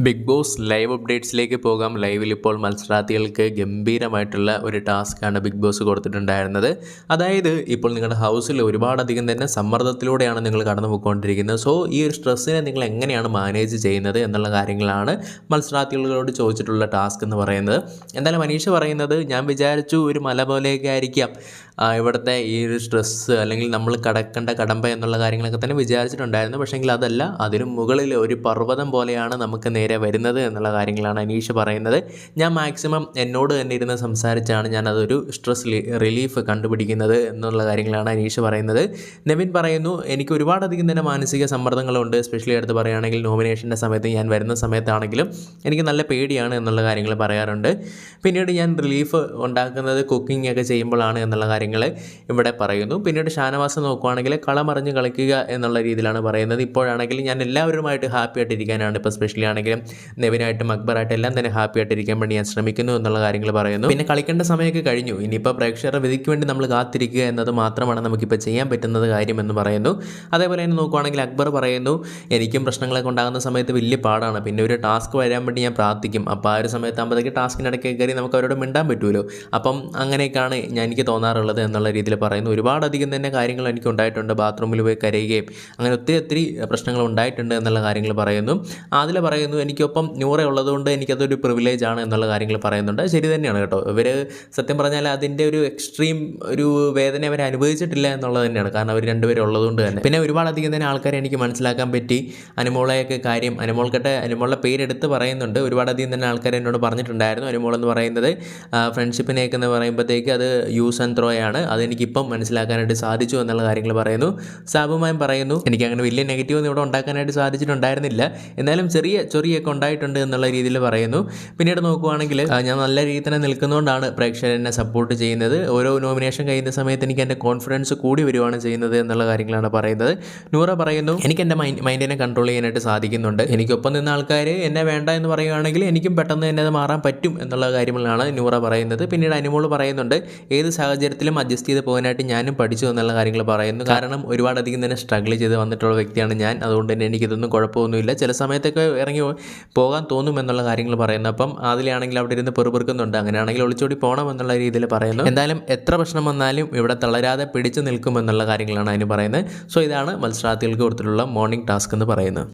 Big boss live അപ്ഡേറ്റ്സിലേക്ക് പോകാം. ലൈവിൽ ഇപ്പോൾ മത്സരാർത്ഥികൾക്ക് ഗംഭീരമായിട്ടുള്ള ഒരു ടാസ്ക്കാണ് ബിഗ് ബോസ് കൊടുത്തിട്ടുണ്ടായിരുന്നത്. അതായത് ഇപ്പോൾ നിങ്ങളുടെ ഹൗസിൽ ഒരുപാടധികം തന്നെ സമ്മർദ്ദത്തിലൂടെയാണ് നിങ്ങൾ കടന്നു പോയിക്കൊണ്ടിരിക്കുന്നത്. സോ ഈ ഒരു സ്ട്രെസ്സിനെ നിങ്ങൾ എങ്ങനെയാണ് മാനേജ് ചെയ്യുന്നത് എന്നുള്ള കാര്യങ്ങളാണ് മത്സരാർത്ഥികളോട് ചോദിച്ചിട്ടുള്ള ടാസ്ക് എന്ന് പറയുന്നത്. എന്തായാലും മനീഷ പറയുന്നത്, ഞാൻ വിചാരിച്ചു ഒരു മല പോലെയൊക്കെ ആയിരിക്കാം ഇവിടുത്തെ ഈ ഒരു സ്ട്രെസ്സ്, അല്ലെങ്കിൽ നമ്മൾ കടക്കേണ്ട കടമ്പ എന്നുള്ള കാര്യങ്ങളൊക്കെ തന്നെ വിചാരിച്ചിട്ടുണ്ടായിരുന്നു. പക്ഷേങ്കിൽ അതല്ല, അതിനു മുകളിൽ ഒരു പർവ്വതം പോലെയാണ് നമുക്ക് നേരെ വരുന്നത് എന്നുള്ള കാര്യങ്ങളാണ് അനീഷ് പറയുന്നത്. ഞാൻ മാക്സിമം എന്നോട് തന്നെ ഇരുന്ന് സംസാരിച്ചാണ് ഞാൻ അതൊരു സ്ട്രെസ് റിലീഫ് കണ്ടുപിടിക്കുന്നത് എന്നുള്ള കാര്യങ്ങളാണ് അനീഷ് പറയുന്നത്. നെവിൻ പറയുന്നു, എനിക്ക് ഒരുപാടധികം തന്നെ മാനസിക സമ്മർദ്ദങ്ങളുണ്ട്. എസ്പെഷ്യലി അടുത്ത് പറയുകയാണെങ്കിൽ നോമിനേഷൻ്റെ സമയത്ത് ഞാൻ വരുന്ന സമയത്താണെങ്കിലും എനിക്ക് നല്ല പേടിയാണ് എന്നുള്ള കാര്യങ്ങൾ പറയാറുണ്ട്. പിന്നീട് ഞാൻ റിലീഫ് ഉണ്ടാക്കുന്നത് കുക്കിംഗ് ഒക്കെ ചെയ്യുമ്പോഴാണ് എന്നുള്ള കാര്യങ്ങൾ ഇവിടെ പറയുന്നു. പിന്നീട് ഷാനവാസ് നോക്കുവാണെങ്കിൽ കളമറിഞ്ഞ് കളിക്കുക എന്നുള്ള രീതിയിലാണ് പറയുന്നത്. ഇപ്പോഴാണെങ്കിൽ ഞാൻ എല്ലാവരുമായിട്ട് ഹാപ്പി ആയിട്ടിരിക്കാനാണ്, ഇപ്പോൾ സ്പെഷ്യലി ആണെങ്കിലും നെവിനായിട്ടും അക്ബറായിട്ടും എല്ലാം തന്നെ ഹാപ്പി ആയിട്ടിരിക്കാൻ വേണ്ടി ഞാൻ ശ്രമിക്കുന്നു എന്നുള്ള കാര്യങ്ങൾ പറയുന്നു. പിന്നെ കളിക്കേണ്ട സമയമൊക്കെ കഴിഞ്ഞു, ഇനിയിപ്പോൾ പ്രേക്ഷകരുടെ വിധിക്ക് വേണ്ടി നമ്മൾ കാത്തിരിക്കുക എന്നത് മാത്രമാണ് നമുക്കിപ്പോൾ ചെയ്യാൻ പറ്റുന്നത് കാര്യമെന്ന് പറയുന്നു. അതേപോലെ തന്നെ നോക്കുവാണെങ്കിൽ അക്ബർ പറയുന്നു, എനിക്കും പ്രശ്നങ്ങളൊക്കെ ഉണ്ടാകുന്ന സമയത്ത് വലിയ പാടാണ്. പിന്നെ ഒരു ടാസ്ക് വരാൻ വേണ്ടി ഞാൻ പ്രാർത്ഥിക്കും. അപ്പോൾ ആ ഒരു സമയത്താകുമ്പോഴത്തേക്ക് ടാസ്കിനിടയ്ക്ക് കയറി നമുക്ക് അവരോട് മിണ്ടാൻ പറ്റുമല്ലോ. അപ്പം അങ്ങനെയൊക്കെയാണ് എനിക്ക് തോന്നാറുള്ളത് എന്നുള്ള രീതിയിൽ പറയുന്നു. ഒരുപാടധികം തന്നെ കാര്യങ്ങൾ എനിക്ക് ഉണ്ടായിട്ടുണ്ട്. ബാത്റൂമിൽ പോയി കരയുകയും അങ്ങനെ ഒത്തിരി പ്രശ്നങ്ങൾ ഉണ്ടായിട്ടുണ്ട് എന്നുള്ള കാര്യങ്ങൾ പറയുന്നു. അതിൽ പറയുന്നു, എനിക്കൊപ്പം നൂറ ഉള്ളതുകൊണ്ട് എനിക്കതൊരു പ്രിവിലേജ് ആണ് എന്നുള്ള കാര്യങ്ങൾ പറയുന്നുണ്ട്. ശരി തന്നെയാണ് കേട്ടോ. ഇവർ സത്യം പറഞ്ഞാൽ അതിൻ്റെ ഒരു എക്സ്ട്രീം ഒരു വേദന അവർ അനുഭവിച്ചിട്ടില്ല എന്നുള്ളത് തന്നെയാണ്. കാരണം അവർ രണ്ടുപേരും ഉള്ളതുകൊണ്ട് തന്നെ. പിന്നെ ഒരുപാടധികം തന്നെ ആൾക്കാരെ എനിക്ക് മനസ്സിലാക്കാൻ പറ്റി. അനുമോളെയൊക്കെ കാര്യം, അനുമോളുടെ പേരെടുത്ത് പറയുന്നുണ്ട്. ഒരുപാടധികം തന്നെ ആൾക്കാർ എന്നോട് പറഞ്ഞിട്ടുണ്ടായിരുന്നു, അനുമോൾ എന്ന് പറയുന്നത് ഫ്രണ്ട്ഷിപ്പിനെയൊക്കെ എന്ന് പറയുമ്പോഴത്തേക്ക് അത് യൂസ് ആൻഡ് ത്രോ ആണ്. അതെനിക്കിപ്പം മനസ്സിലാക്കാനായിട്ട് സാധിച്ചു എന്നുള്ള കാര്യങ്ങൾ പറയുന്നു. സാബുമാൻ പറയുന്നു, എനിക്ക് അങ്ങനെ വലിയ നെഗറ്റീവ് ഒന്നും ഇവിടെ ഉണ്ടാക്കാനായിട്ട് സാധിച്ചിട്ടുണ്ടായിരുന്നില്ല, എന്നാലും ചൊറിയൊക്കെ ഉണ്ടായിട്ടുണ്ട് എന്നുള്ള രീതിയിൽ പറയുന്നു. പിന്നീട് നോക്കുവാണെങ്കിൽ ഞാൻ നല്ല രീതിയിൽ തന്നെ നിൽക്കുന്നതുകൊണ്ടാണ് പ്രേക്ഷകർ എന്നെ സപ്പോർട്ട് ചെയ്യുന്നത്. ഓരോ നോമിനേഷൻ കഴിയുന്ന സമയത്ത് എനിക്ക് എൻ്റെ കോൺഫിഡൻസ് കൂടി വരുവാണ് ചെയ്യുന്നത് എന്നുള്ള കാര്യങ്ങളാണ് പറയുന്നത്. നൂറ പറയുന്നു, എനിക്ക് എൻ്റെ മൈൻഡിനെ കൺട്രോൾ ചെയ്യാനായിട്ട് സാധിക്കുന്നുണ്ട്. എനിക്കൊപ്പം നിന്ന ആൾക്കാർ എന്നെ വേണ്ട എന്ന് പറയുകയാണെങ്കിൽ എനിക്കും പെട്ടെന്ന് തന്നെ അത് മാറാൻ പറ്റും എന്നുള്ള കാര്യങ്ങളാണ് നൂറ പറയുന്നത്. പിന്നീട് അനുമോൾ പറയുന്നുണ്ട്, ഏത് സാഹചര്യത്തിലും അഡ്ജസ്റ്റ് ചെയ്ത് പോകാനായിട്ട് ഞാനും പഠിച്ചു എന്നുള്ള കാര്യങ്ങൾ പറയുന്നു. കാരണം ഒരുപാടധികം തന്നെ സ്ട്രഗിൾ ചെയ്ത് വന്നിട്ടുള്ള വ്യക്തിയാണ് ഞാൻ. അതുകൊണ്ട് തന്നെ എനിക്കിതൊന്നും കുഴപ്പമൊന്നുമില്ല. ചില സമയത്തൊക്കെ ഇറങ്ങി പോകാൻ തോന്നും എന്നുള്ള കാര്യങ്ങൾ പറയുന്നു. അപ്പം അതിലാണെങ്കിൽ അവിടെ ഇരുന്ന് പെറുപെറുക്കുന്നുണ്ട്. അങ്ങനെയാണെങ്കിൽ ഒളിച്ചോടി പോകണം എന്നുള്ള രീതിയിൽ പറയുന്നു. എന്തായാലും എത്ര പ്രശ്നം വന്നാലും ഇവിടെ തളരാതെ പിടിച്ചു നിൽക്കുമെന്നുള്ള കാര്യങ്ങളാണ് അതിന് പറയുന്നത്. സോ ഇതാണ് മത്സരാർത്ഥികൾക്ക് കൊടുത്തിട്ടുള്ള മോർണിംഗ് ടാസ്ക് എന്ന് പറയുന്നത്.